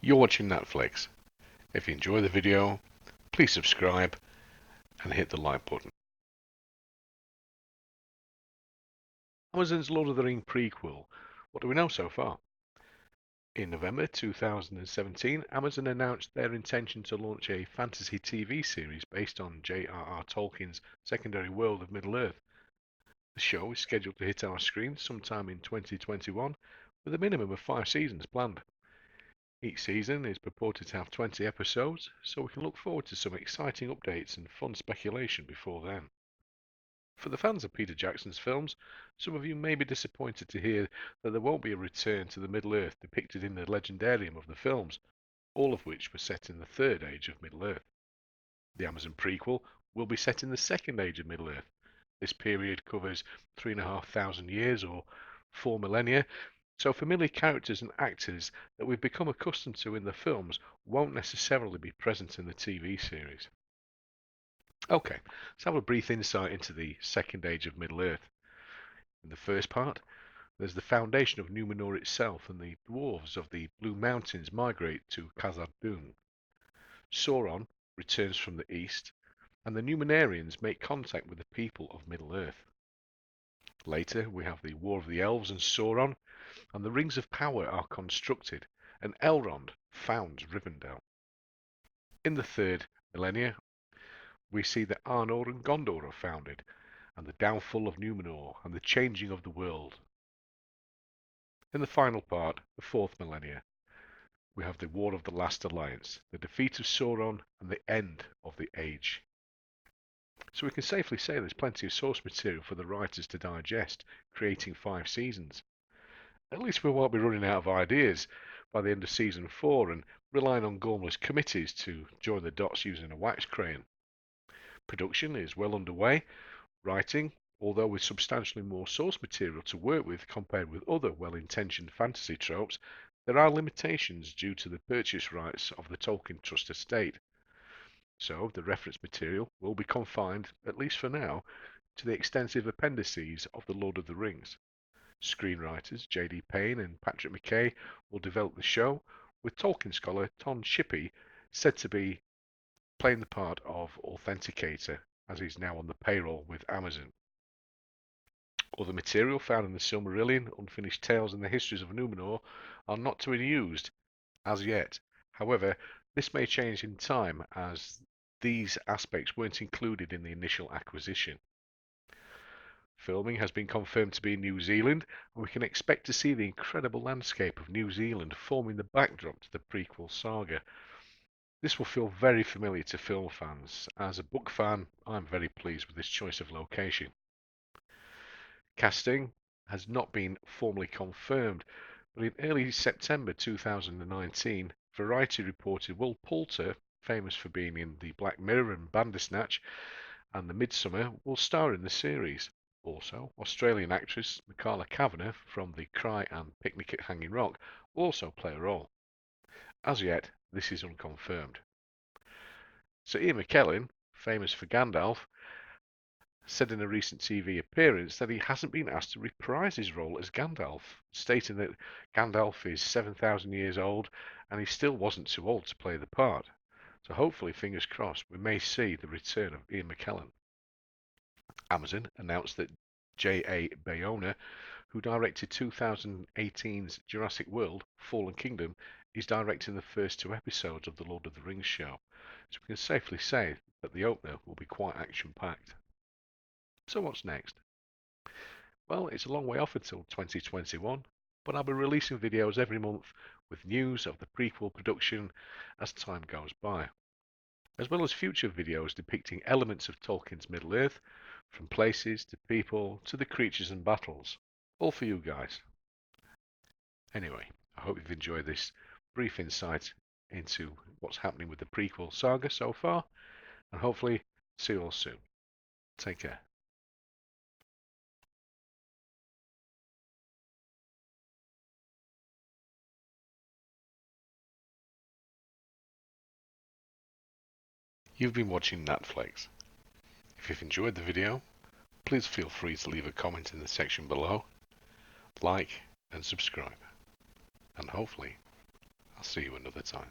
You're watching Netflix. If you enjoy the video, please subscribe and hit the like button. Amazon's Lord of the Rings prequel. What do we know so far? In November 2017, Amazon announced their intention to launch a fantasy TV series based on J.R.R. Tolkien's secondary world of Middle-earth. The show is scheduled to hit our screens sometime in 2021, with a minimum of 5 seasons planned. Each season is purported to have 20 episodes, so we can look forward to some exciting updates and fun speculation before then. For the fans of Peter Jackson's films, some of you may be disappointed to hear that there won't be a return to the Middle-earth depicted in the legendarium of the films, all of which were set in the Third Age of Middle-earth. The Amazon prequel will be set in the Second Age of Middle-earth. This period covers 3,500 years or 4 millennia, so familiar characters and actors that we've become accustomed to in the films won't necessarily be present in the TV series. Okay, let's have a brief insight into the Second Age of Middle-earth. In the first part, there's the foundation of Numenor itself, and the dwarves of the Blue Mountains migrate to Khazad-dûm. Sauron returns from the east, and the Numenorians make contact with the people of Middle-earth. Later, we have the War of the Elves and Sauron, and the Rings of Power are constructed, and Elrond founds Rivendell. In the third millennia, we see that Arnor and Gondor are founded, and the downfall of Numenor and the changing of the world. In the final part, the fourth millennia, we have the War of the Last Alliance, the defeat of Sauron, and the end of the Age. So we can safely say there's plenty of source material for the writers to digest, creating 5 seasons. At least we won't be running out of ideas by the end of season 4 and relying on Gormless committees to join the dots using a wax crayon. Production is well underway. Writing, although with substantially more source material to work with compared with other well-intentioned fantasy tropes, there are limitations due to the purchase rights of the Tolkien Trust estate. So the reference material will be confined, at least for now, to the extensive appendices of The Lord of the Rings. Screenwriters J.D. Payne and Patrick McKay will develop the show, with Tolkien scholar Tom Shippey said to be playing the part of authenticator, as he's now on the payroll with Amazon. Other material found in the Silmarillion, unfinished tales, and the histories of Numenor are not to be used as yet. However, this may change in time as these aspects weren't included in the initial acquisition. Filming has been confirmed to be in New Zealand, and we can expect to see the incredible landscape of New Zealand forming the backdrop to the prequel saga. This will feel very familiar to film fans. As a book fan, I'm very pleased with this choice of location. Casting has not been formally confirmed, but in early September 2019, Variety reported Will Poulter, famous for being in The Black Mirror and Bandersnatch and The Midsummer, will star in the series. Also, Australian actress Michaela Kavanagh from The Cry and Picnic at Hanging Rock will also play a role. As yet, this is unconfirmed. Sir Ian McKellen, famous for Gandalf, said in a recent TV appearance that he hasn't been asked to reprise his role as Gandalf, stating that Gandalf is 7,000 years old and he still wasn't too old to play the part. So hopefully, fingers crossed, we may see the return of Ian McKellen. Amazon announced that J.A. Bayona, who directed 2018's Jurassic World: Fallen Kingdom, is directing the first 2 episodes of the Lord of the Rings show. So we can safely say that the opener will be quite action-packed. So what's next? Well, it's a long way off until 2021, but I'll be releasing videos every month with news of the prequel production as time goes by, as well as future videos depicting elements of Tolkien's Middle-earth, from places to people to the creatures and battles, all for you guys. Anyway, I hope you've enjoyed this brief insight into what's happening with the prequel saga so far, and hopefully see you all soon. Take care. You've been watching Netflix. If you've enjoyed the video, please feel free to leave a comment in the section below, like and subscribe, and hopefully I'll see you another time.